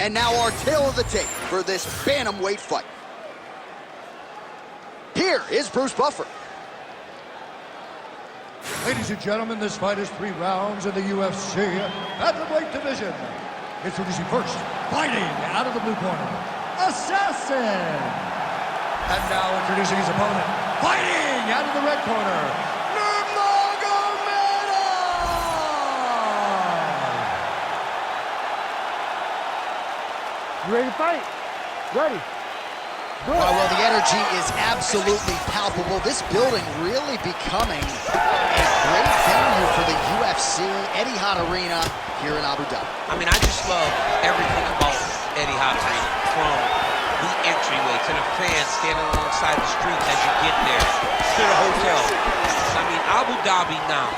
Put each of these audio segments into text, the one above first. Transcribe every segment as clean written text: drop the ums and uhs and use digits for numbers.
And now our tale of the tape for this bantamweight fight. Here is Bruce Buffer. Ladies and gentlemen, this fight is 3 rounds in the UFC bantamweight division. Introducing first, fighting out of the blue corner, Assassin. And now introducing his opponent, fighting out of the red corner, Nurmagomedov. You ready to fight? Ready. All right, well, the energy is absolutely palpable. This building really becoming a great venue for the UFC, Etihad Arena here in Abu Dhabi. I mean, I just love everything about Etihad Arena, from the entryway to the fans standing alongside the street as you get there, to the hotel. I mean, Abu Dhabi now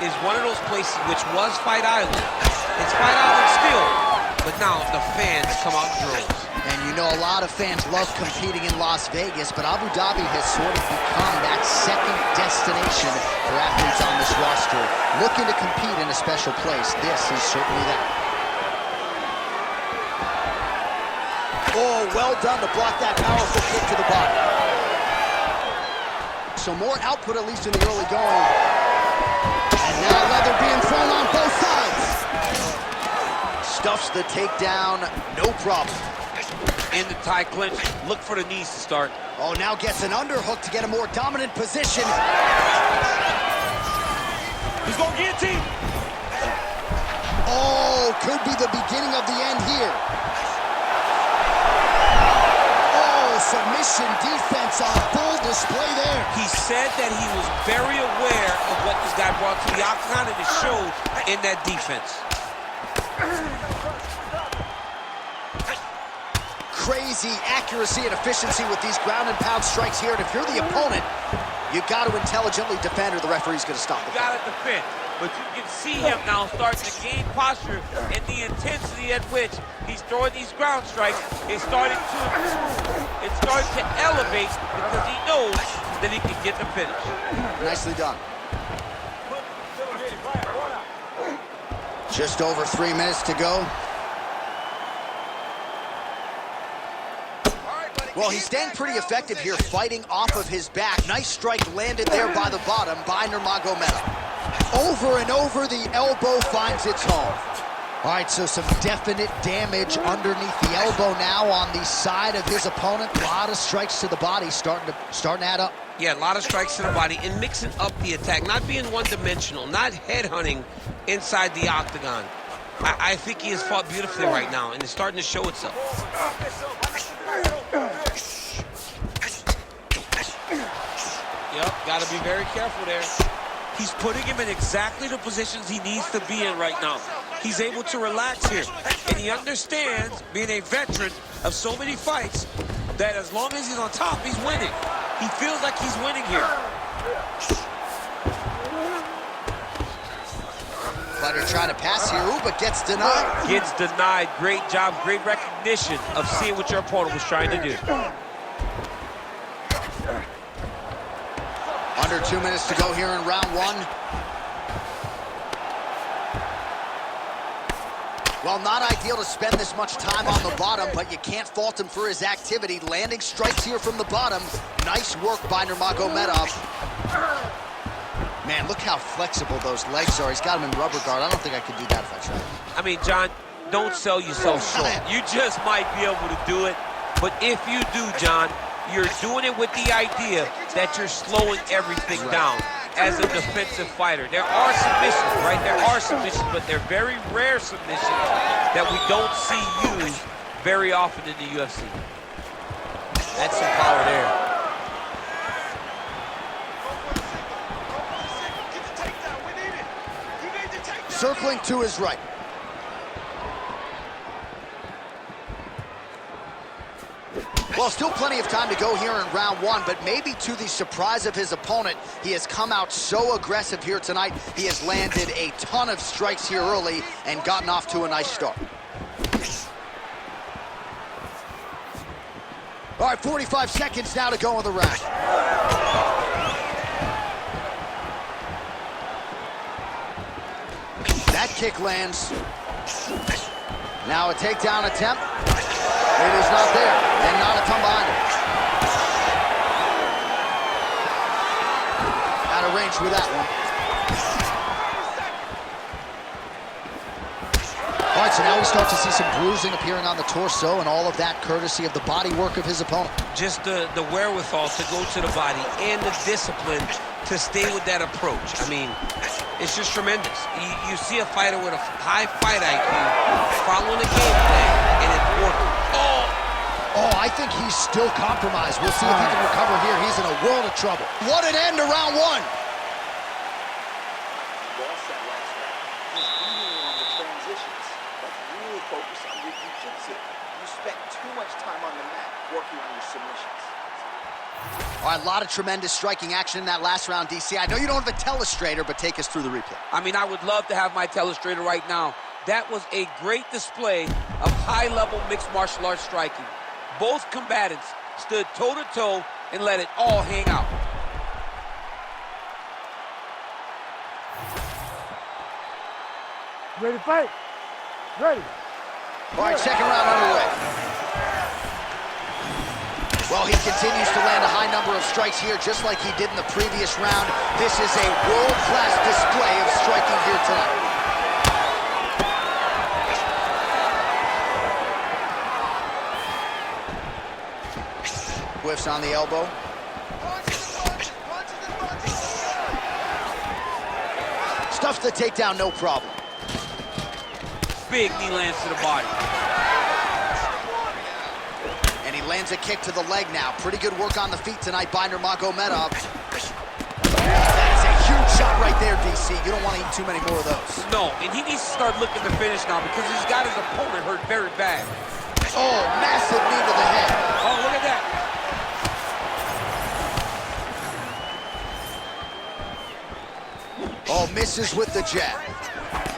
is one of those places which was Fight Island. It's Fight Island still, but now the fans come out in droves. And you know, a lot of fans love competing in Las Vegas, but Abu Dhabi has sort of become that second destination for athletes on this roster. Looking to compete in a special place, this is certainly that. Oh, well done to block that powerful kick to the body. So more output, at least in the early going. And now leather being thrown on both sides. Stuffs the takedown, no problem. In the tie clinch, look for the knees to start. Oh, now gets an underhook to get a more dominant position. He's going guillotine. Oh, could be the beginning of the end here. Oh, submission defense on full display there. He said that he was very aware of what this guy brought to the octagon, and it showed in that defense. Crazy accuracy and efficiency with these ground and pound strikes here. And if you're the opponent, you got to intelligently defend or the referee's going to stop it. You got to defend, but you can see him now starting to gain posture, and the intensity at which he's throwing these ground strikes is starting to elevate, because he knows that he can get the finish. Nicely done. Just over 3 minutes to go. Well, he's staying pretty effective here, fighting off of his back. Nice strike landed there by the bottom by Nurmagomedov. Over and over, the elbow finds its home. All right, so some definite damage underneath the elbow now on the side of his opponent. A lot of strikes to the body starting to add up. Yeah, a lot of strikes to the body and mixing up the attack, not being one-dimensional, not headhunting inside the octagon. I think he has fought beautifully right now, and it's starting to show itself. Yep, got to be very careful there. He's putting him in exactly the positions he needs to be in right now. He's able to relax here, and he understands, being a veteran of so many fights, that as long as he's on top, he's winning. He feels like he's winning here. Fighter trying to pass here, ooh, but gets denied. Gets denied. Great job, great recognition of seeing what your opponent was trying to do. Under 2 minutes to go here in round one. Well, not ideal to spend this much time on the bottom, but you can't fault him for his activity. Landing strikes here from the bottom. Nice work by Nurmagomedov. Man, look how flexible those legs are. He's got him in rubber guard. I don't think I could do that if I tried. I mean, John, don't sell yourself short. You just might be able to do it. But if you do, John, you're doing it with the idea that you're slowing everything down as a defensive fighter. There are submissions, right? There are submissions, but they're very rare submissions that we don't see used very often in the UFC. That's some power there. Circling to his right. Well, still plenty of time to go here in round one, but maybe to the surprise of his opponent, he has come out so aggressive here tonight. He has landed a ton of strikes here early and gotten off to a nice start. All right, 45 seconds now to go in the round. That kick lands. Now a takedown attempt. It is not there, and not a ton behind it. Out of range with that one. All right, so now we start to see some bruising appearing on the torso, and all of that courtesy of the body work of his opponent. Just the wherewithal to go to the body and the discipline to stay with that approach. I mean, it's just tremendous. You see a fighter with a high fight IQ following a game plan, and it's working. Oh, I think he's still compromised. We'll see if he can recover here. He's in a world of trouble. What an end to round one. Lost that last round. He's leading on the transitions, but really focus on your jiu-jitsu. You spent too much time on the mat working on your submissions. All right, a lot of tremendous striking action in that last round, DC. I know you don't have a telestrator, but take us through the replay. I mean, I would love to have my telestrator right now. That was a great display of high-level mixed martial arts striking. Both combatants stood toe-to-toe and let it all hang out. Ready to fight? Ready. All right, second round underway. Well, he continues to land a high number of strikes here, just like he did in the previous round. This is a world-class display of striking here tonight. Whiffs on the elbow. Stuffs the takedown, no problem. Big knee lands to the body. And he lands a kick to the leg now. Pretty good work on the feet tonight by Nurmagomedov. That is a huge shot right there, DC. You don't want to eat too many more of those. No, and he needs to start looking to finish now because he's got his opponent hurt very bad. Oh, massive knee to the head. Oh, look at that. Oh, misses with the jab.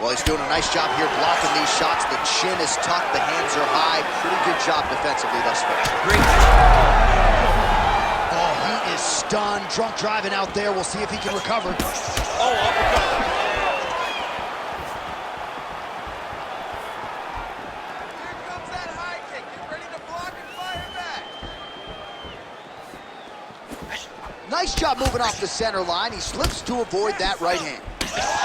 Well, he's doing a nice job here blocking these shots. The chin is tucked, the hands are high. Pretty good job defensively thus far. Great. Oh, he is stunned. Drunk driving out there. We'll see if he can recover. Oh, uppercut. Here comes that high kick. Get ready to block and fire back. Nice job moving off the center line. He slips to avoid that right hand.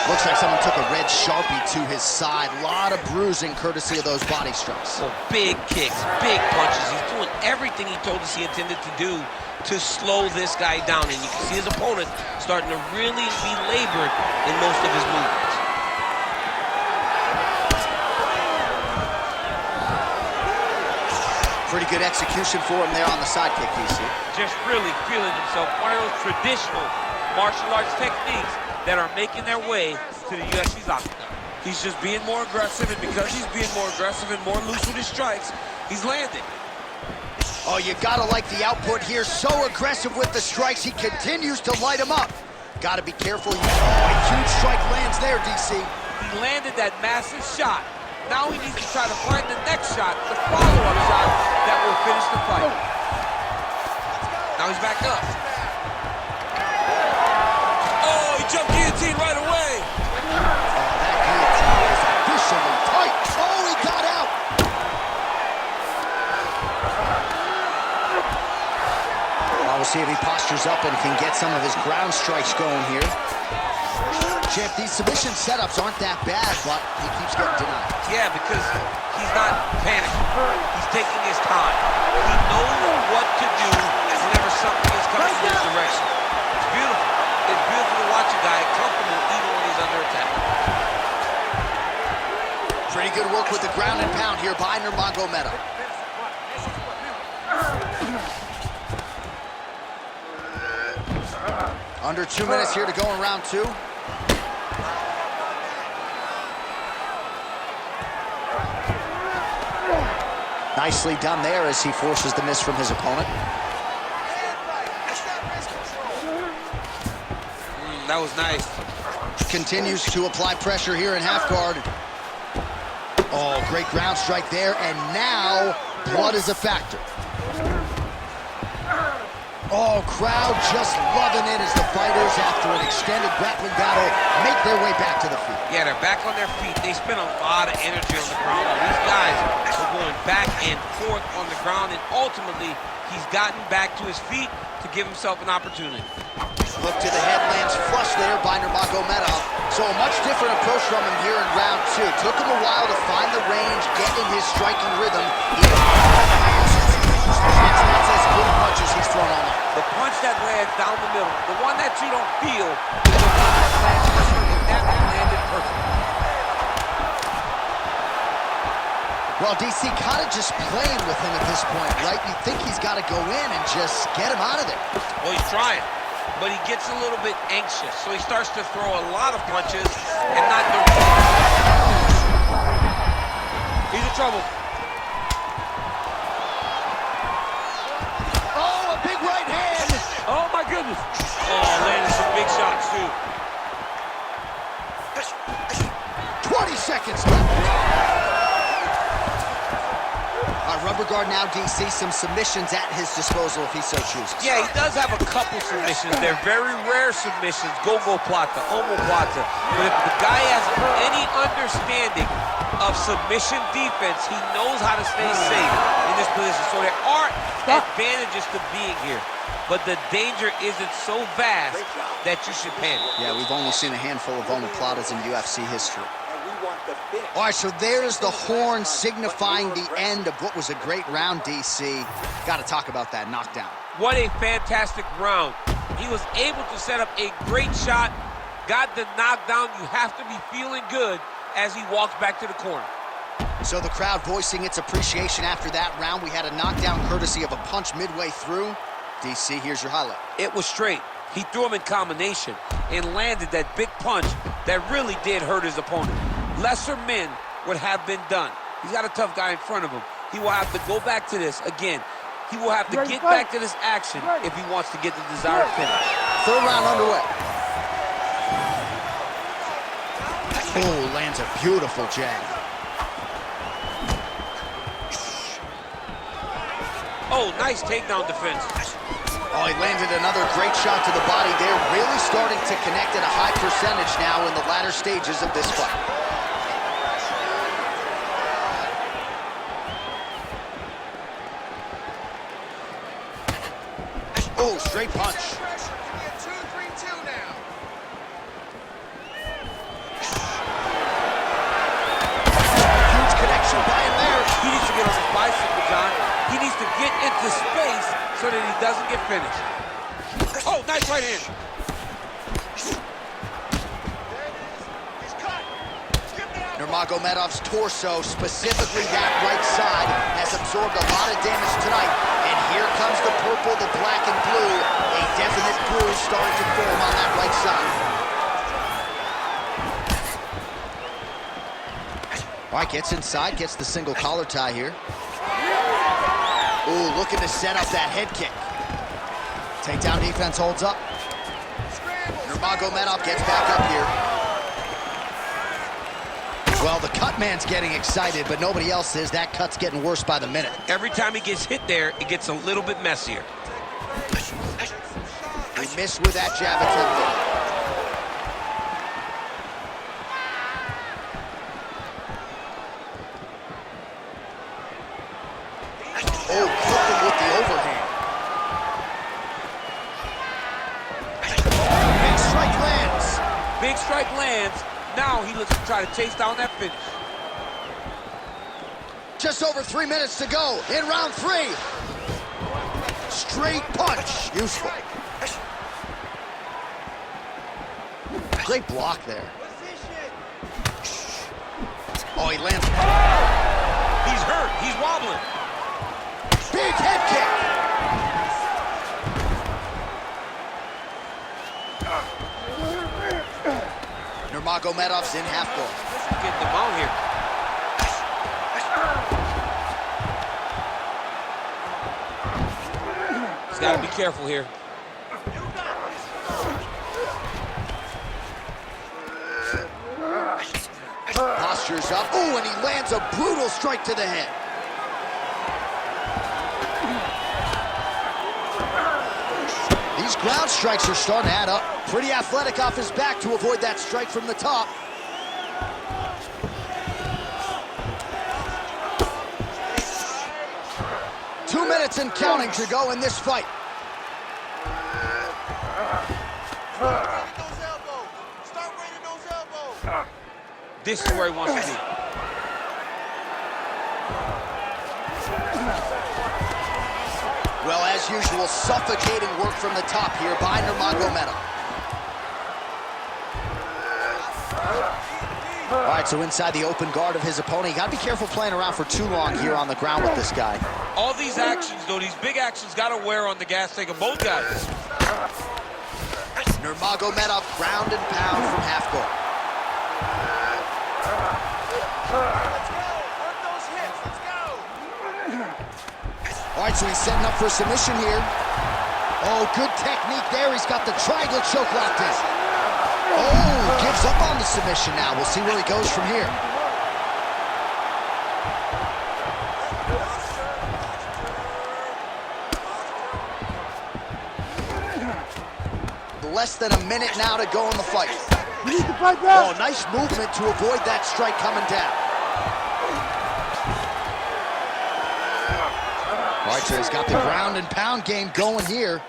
Looks like someone took a red Sharpie to his side. A lot of bruising courtesy of those body strikes. Oh, big kicks, big punches. He's doing everything he told us he intended to do to slow this guy down. And you can see his opponent starting to really be labored in most of his movements. Pretty good execution for him there on the side kick, DC. Just really feeling himself. One of those traditional martial arts techniques that are making their way to the UFC's octagon. He's just being more aggressive, and because he's being more aggressive and more loose with his strikes, he's landing. Oh, you gotta like the output here. So aggressive with the strikes, he continues to light him up. Gotta be careful. Oh, a huge strike lands there, DC. He landed that massive shot. Now he needs to try to find the next shot, the follow-up shot that will finish the fight. Now he's back up. Oh, he jumped guillotine right away. That guillotine is officially tight. Oh, he got out. Well, we'll see if he postures up and can get some of his ground strikes going here. Champ, these submission setups aren't that bad, but he keeps getting denied. Yeah, because he's not panicking. He's taking his time. He knows what to do whenever something is coming in his direction. It's beautiful. It's beautiful to watch a guy comfortable even when he's under attack. Pretty good work with the ground and pound here by Nurmagomedov. Under 2 minutes here to go in round two. Nicely done there as he forces the miss from his opponent. That was nice. Continues to apply pressure here in half guard. Oh, great ground strike there, and now blood is a factor. Oh, crowd just loving it as the fighters, after an extended grappling battle, make their way back to the feet. Yeah, they're back on their feet. They spend a lot of energy on the ground. These guys are going back and forth on the ground, and ultimately, he's gotten back to his feet to give himself an opportunity. Look to the head, lands flush there by Nurmagomedov. So a much different approach from him here in round two. Took him a while to find the range, get in his striking rhythm. That's as good a punch as he's thrown all night. The punch that lands down the middle, the one that you don't feel, is the one that lands perfect, and that one landed perfect. Well, DC kind of just playing with him at this point, right? You think he's got to go in and just get him out of there. Well, he's trying, but he gets a little bit anxious, so he starts to throw a lot of punches and not do it. He's in trouble. Oh, a big right hand! Oh, my goodness. Oh, landed some big shots, too. 20 seconds left. Rubber guard now, DC, some submissions at his disposal if he so chooses. Yeah, he does have a couple submissions. They're very rare submissions. Go-go plata, omoplata. But if the guy has any understanding of submission defense, he knows how to stay safe in this position. So there are advantages to being here. But the danger isn't so vast that you should panic. Yeah, we've only seen a handful of omoplatas in UFC history. All right, so there's the horn signifying the end of what was a great round, DC. Got to talk about that knockdown. What a fantastic round. He was able to set up a great shot, got the knockdown. You have to be feeling good as he walks back to the corner. So the crowd voicing its appreciation after that round. We had a knockdown courtesy of a punch midway through. DC, here's your highlight. It was straight. He threw him in combination and landed that big punch that really did hurt his opponent. Lesser men would have been done. He's got a tough guy in front of him. He will have to go back to this. Again, he will have to get back to this action if he wants to get the desired finish. Third round underway. Oh, lands a beautiful jab. Oh, nice takedown defense. Oh, he landed another great shot to the body there. Really starting to connect at a high percentage now in the latter stages of this fight. Oh, straight punch. Huge connection by him there. He needs to get on his bicycle, John. He needs to get into space so that he doesn't get finished. Oh, nice right hand. Nurmagomedov's torso, specifically that right side, has absorbed a lot of damage tonight. And here comes the purple, the black, and blue. A definite bruise starting to form on that right side. All right, gets inside, gets the single collar tie here. Ooh, looking to set up that head kick. Takedown defense holds up. Nurmagomedov gets back up here. Well, the cut man's getting excited, but nobody else is. That cut's getting worse by the minute. Every time he gets hit there, it gets a little bit messier. He missed with that jab attempt. Oh, cooking with the overhand. Big strike lands. Big strike lands. Now he looks to try to chase down that finish. Just over 3 minutes to go in round 3. Straight punch. Useful. Great block there. Oh, he lands. He's hurt. He's wobbling. Big head kick. Nurmagomedov's in half guard. Getting them out here. He's got to be careful here. Posture's up. Ooh, and he lands a brutal strike to the head. These ground strikes are starting to add up. Pretty athletic off his back to avoid that strike from the top. Two minutes and counting to go in this fight. This is where he wants to be. Well, as usual, suffocating work from the top here by Nurmagomedov. All right, so inside the open guard of his opponent. You got to be careful playing around for too long here on the ground with this guy. All these actions, though, these big actions got to wear on the gas tank of both guys. Nurmagomedov ground and pound from half guard. All right, so he's setting up for a submission here. Oh, good technique there. He's got the triangle choke locked in. Oh, gives up on the submission now. We'll see where he goes from here. Less than a minute now to go in the fight. You need to fight that. Oh, nice movement to avoid that strike coming down. All right, so he's got the ground and pound game going here.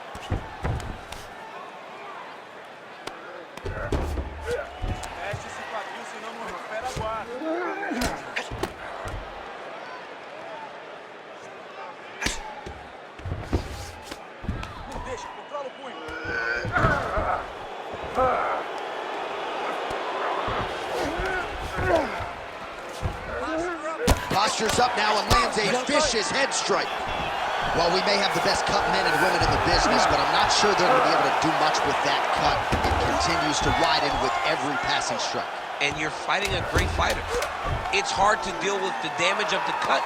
Postures up now and lands a vicious head strike. Well, we may have the best cut men and women in the business, but I'm not sure they're going to be able to do much with that cut. It continues to widen with every passing strike. And you're fighting a great fighter. It's hard to deal with the damage of the cut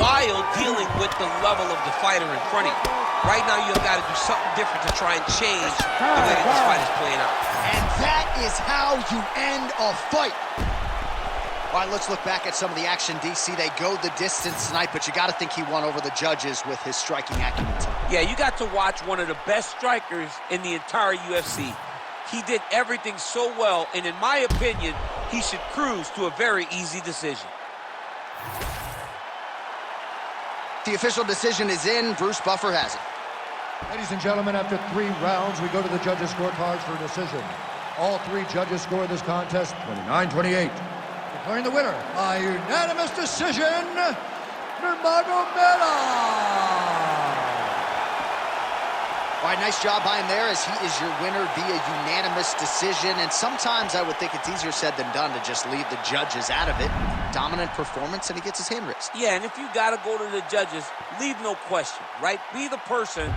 while dealing with the level of the fighter in front of you. Right now, you've got to do something different to try and change the way that this fight is playing out. And that is how you end a fight. All right, let's look back at some of the action, DC. They go the distance tonight, but you got to think he won over the judges with his striking acumen. Yeah, you got to watch one of the best strikers in the entire UFC. He did everything so well, and in my opinion, he should cruise to a very easy decision. The official decision is in. Bruce Buffer has it. Ladies and gentlemen, after 3 rounds, we go to the judges' scorecards for a decision. All 3 judges scored this contest 29-28. Declaring the winner by unanimous decision, Nurmagomedov. All right, nice job by him there, as he is your winner via unanimous decision. And sometimes I would think it's easier said than done to just leave the judges out of it. Dominant performance, and he gets his hand raised. Yeah, and if you got to go to the judges, leave no question, right? Be the person